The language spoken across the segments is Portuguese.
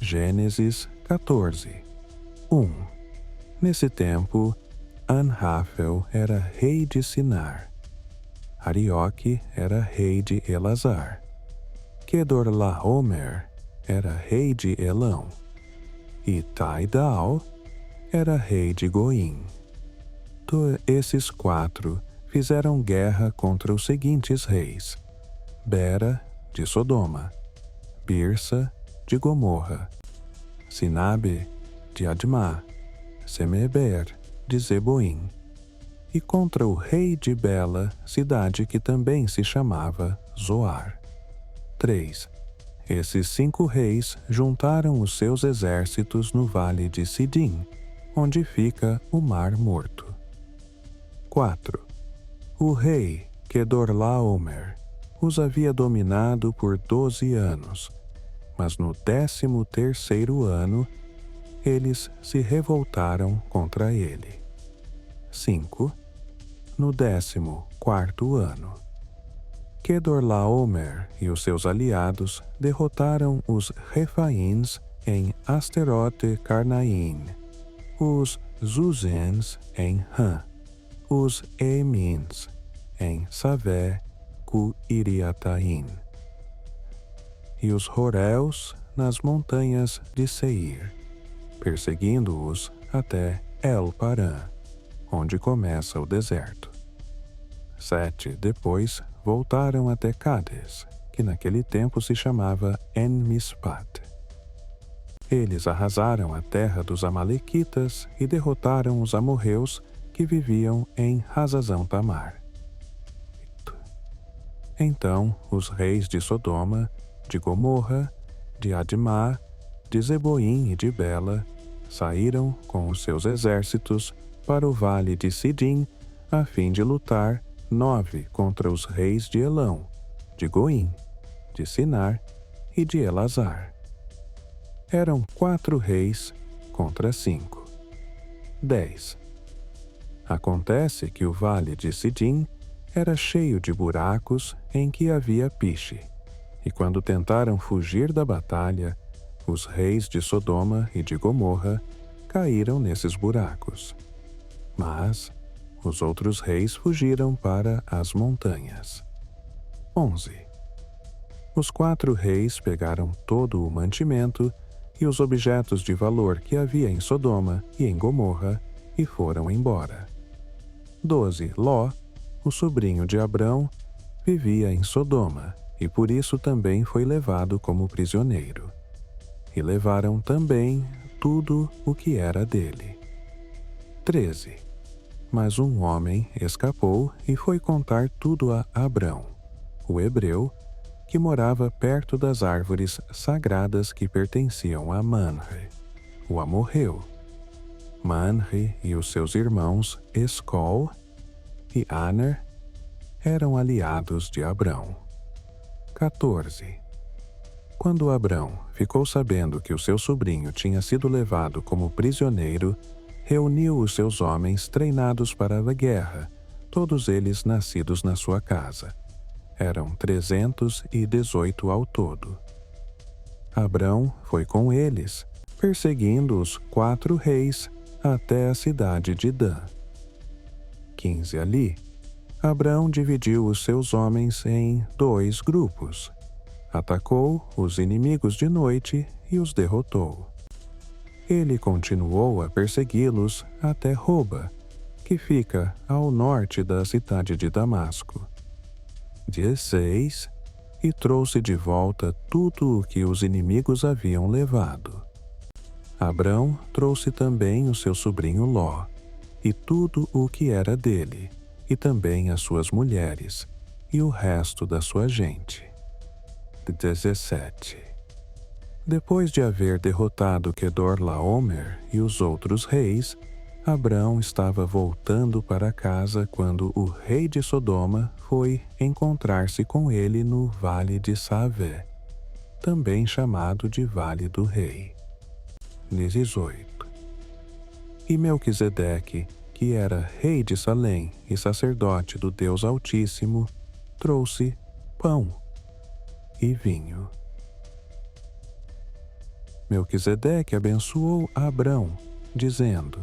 Gênesis 14, 1. Nesse tempo, Anrafel era rei de Sinar. Arioque era rei de Elazar. Quedorlaomer era rei de Elão. E Taidal era rei de Goim. Esses 4 fizeram guerra contra os seguintes reis: Bera, de Sodoma, Birsa, de Gomorra, Sinabe, de Admá, Semeber, de Zeboim, e contra o rei de Bela, cidade que também se chamava Zoar. 3. Esses 5 reis juntaram os seus exércitos no vale de Sidim, onde fica o Mar Morto. 4. O rei Quedorlaomer os havia dominado por 12 anos, mas no 13º ano eles se revoltaram contra ele. 5. No 14º ano, Quedorlaomer e os seus aliados derrotaram os Refaíns em Asterote Carnaim, os Zuzens em Rã, os Emins em Savé Cu-Iriataim, e os Horeus nas montanhas de Seir, perseguindo-os até El-Parã, onde começa o deserto. 7. Depois voltaram até Cades, que naquele tempo se chamava En-Mispat. Eles arrasaram a terra dos Amalequitas e derrotaram os amorreus que viviam em Hazazão-Tamar. Então os reis de Sodoma, de Gomorra, de Admá, de Zeboim e de Bela saíram com os seus exércitos para o vale de Sidim a fim de lutar 9 contra os reis de Elão, de Goim, de Sinar e de Elazar. Eram 4 reis contra 5. 10. Acontece que o vale de Sidim era cheio de buracos em que havia piche, e quando tentaram fugir da batalha, os reis de Sodoma e de Gomorra caíram nesses buracos. Mas os outros reis fugiram para as montanhas. 11. Os 4 reis pegaram todo o mantimento e os objetos de valor que havia em Sodoma e em Gomorra e foram embora. 12. Ló, o sobrinho de Abrão, vivia em Sodoma e por isso também foi levado como prisioneiro. E levaram também tudo o que era dele. 13. Mas um homem escapou e foi contar tudo a Abrão, o hebreu, que morava perto das árvores sagradas que pertenciam a Manre, o amorreu. Manre e os seus irmãos Escol e Aner eram aliados de Abrão. 14. Quando Abrão ficou sabendo que o seu sobrinho tinha sido levado como prisioneiro, reuniu os seus homens treinados para a guerra, todos eles nascidos na sua casa. Eram 318 ao todo. Abrão foi com eles, perseguindo os 4 reis até a cidade de Dan. 15 ali, Abrão dividiu os seus homens em 2 grupos. Atacou os inimigos de noite e os derrotou. Ele continuou a persegui-los até Roba, que fica ao norte da cidade de Damasco. 16. E trouxe de volta tudo o que os inimigos haviam levado. Abrão trouxe também o seu sobrinho Ló, e tudo o que era dele, e também as suas mulheres, e o resto da sua gente. 17. Depois de haver derrotado Quedorlaomer e os outros reis, Abrão estava voltando para casa quando o rei de Sodoma foi encontrar-se com ele no vale de Savé, também chamado de Vale do Rei. 18. E Melquisedeque, que era rei de Salém e sacerdote do Deus Altíssimo, trouxe pão e vinho. Melquisedeque abençoou Abrão, dizendo: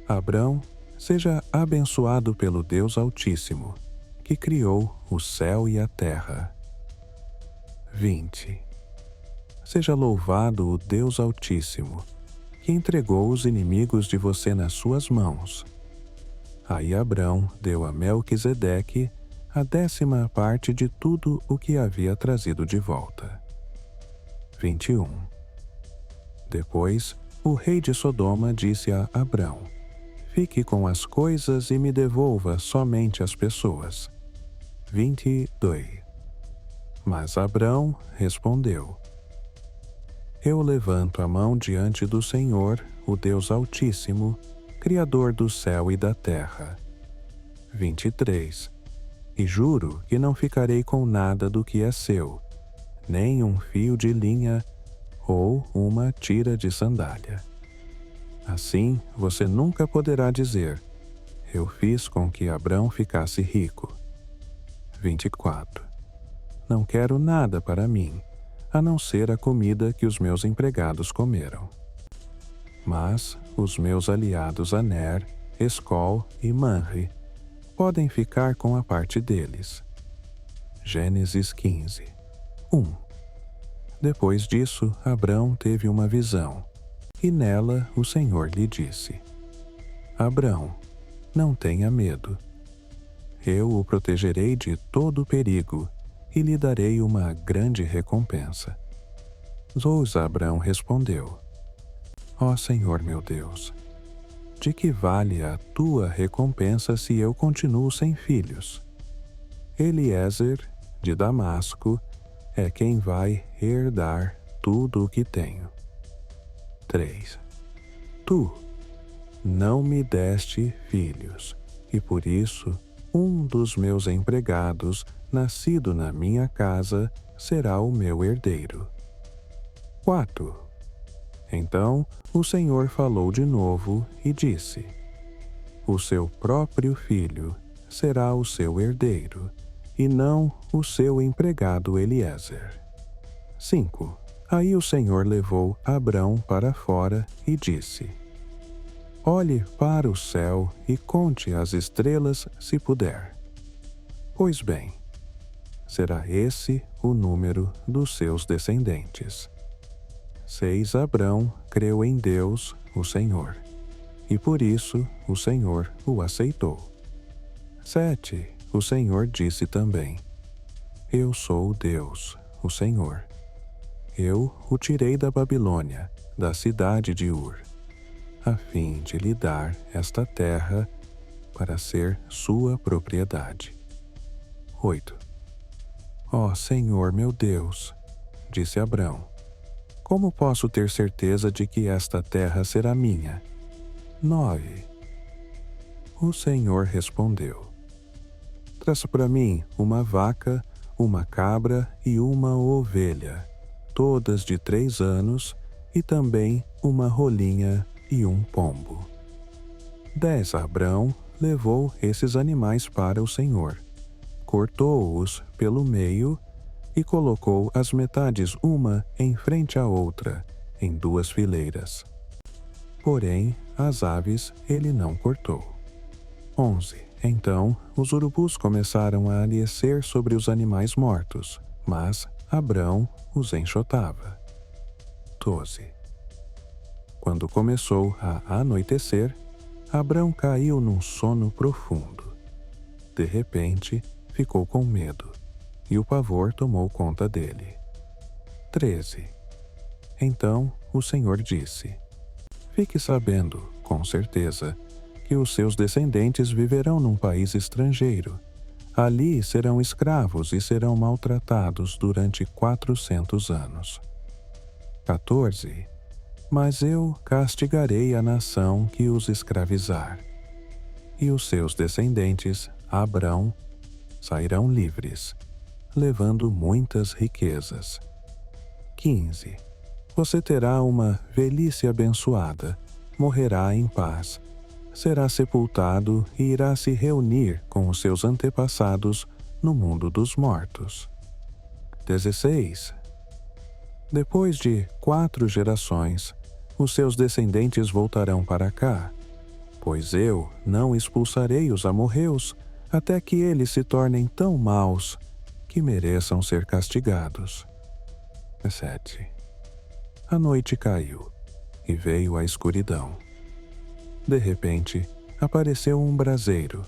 Abrão, seja abençoado pelo Deus Altíssimo, que criou o céu e a terra. 20. Seja louvado o Deus Altíssimo, que entregou os inimigos de você nas suas mãos. Aí Abrão deu a Melquisedeque a 10ª parte de tudo o que havia trazido de volta. 21. Depois, o rei de Sodoma disse a Abrão: Fique com as coisas e me devolva somente as pessoas. 22. Mas Abrão respondeu: Eu levanto a mão diante do Senhor, o Deus Altíssimo, Criador do céu e da terra. 23. E juro que não ficarei com nada do que é seu, nem um fio de linha ou uma tira de sandália. Assim você nunca poderá dizer: Eu fiz com que Abrão ficasse rico. 24. Não quero nada para mim, a não ser a comida que os meus empregados comeram. Mas os meus aliados Aner, Escol e Manre podem ficar com a parte deles. Gênesis 15. 1. Depois disso, Abrão teve uma visão, e nela o Senhor lhe disse: Abrão, não tenha medo. Eu o protegerei de todo perigo e lhe darei uma grande recompensa. Abrão respondeu: Ó Senhor meu Deus, de que vale a tua recompensa se eu continuo sem filhos? Eliezer, de Damasco, é quem vai herdar tudo o que tenho. 3. Tu não me deste filhos, e por isso um dos meus empregados, nascido na minha casa, será o meu herdeiro. 4. Então o Senhor falou de novo e disse: O seu próprio filho será o seu herdeiro, e não o seu empregado Eliezer. 5. Aí o Senhor levou Abrão para fora e disse: Olhe para o céu e conte as estrelas se puder. Pois bem, será esse o número dos seus descendentes. 6. Abrão creu em Deus, o Senhor, e por isso o Senhor o aceitou. 7. O Senhor disse também: Eu sou Deus, o Senhor. Eu o tirei da Babilônia, da cidade de Ur, a fim de lhe dar esta terra para ser sua propriedade. 8. Ó Senhor meu Deus, disse Abrão, como posso ter certeza de que esta terra será minha? 9. O Senhor respondeu: Traça para mim uma vaca, uma cabra e uma ovelha, todas de 3 anos, e também uma rolinha e um pombo. 10. Abrão levou esses animais para o Senhor, cortou-os pelo meio e colocou as metades uma em frente à outra, em 2 fileiras. Porém, as aves ele não cortou. 11. Então, os urubus começaram a alhecer sobre os animais mortos, mas Abrão os enxotava. 12. Quando começou a anoitecer, Abrão caiu num sono profundo. De repente, ficou com medo, e o pavor tomou conta dele. 13. Então o Senhor disse: Fique sabendo, com certeza, que os seus descendentes viverão num país estrangeiro. Ali serão escravos e serão maltratados durante 400 anos. 14. Mas eu castigarei a nação que os escravizar, e os seus descendentes, Abrão, sairão livres, levando muitas riquezas. 15. Você terá uma velhice abençoada, morrerá em paz, será sepultado e irá se reunir com os seus antepassados no mundo dos mortos. 16. Depois de 4 gerações, os seus descendentes voltarão para cá, pois eu não expulsarei os amorreus até que eles se tornem tão maus que mereçam ser castigados. 7. A noite caiu e veio a escuridão. De repente, apareceu um braseiro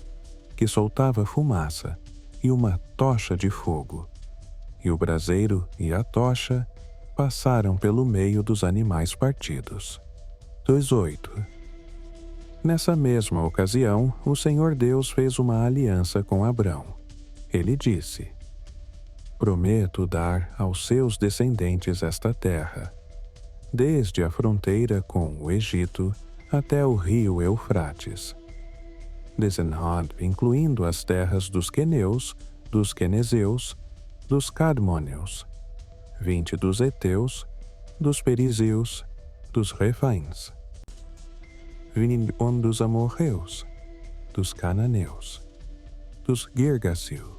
que soltava fumaça e uma tocha de fogo. E o braseiro e a tocha passaram pelo meio dos animais partidos. 2:8. Nessa mesma ocasião, o Senhor Deus fez uma aliança com Abrão. Ele disse: Prometo dar aos seus descendentes esta terra, desde a fronteira com o Egito até o rio Eufrates. 19, incluindo as terras dos queneus, dos quenezeus, dos cadmôneos. 20 dos heteus, dos perizeus, dos refaíns. 21 dos amorreus, dos cananeus, dos girgasil,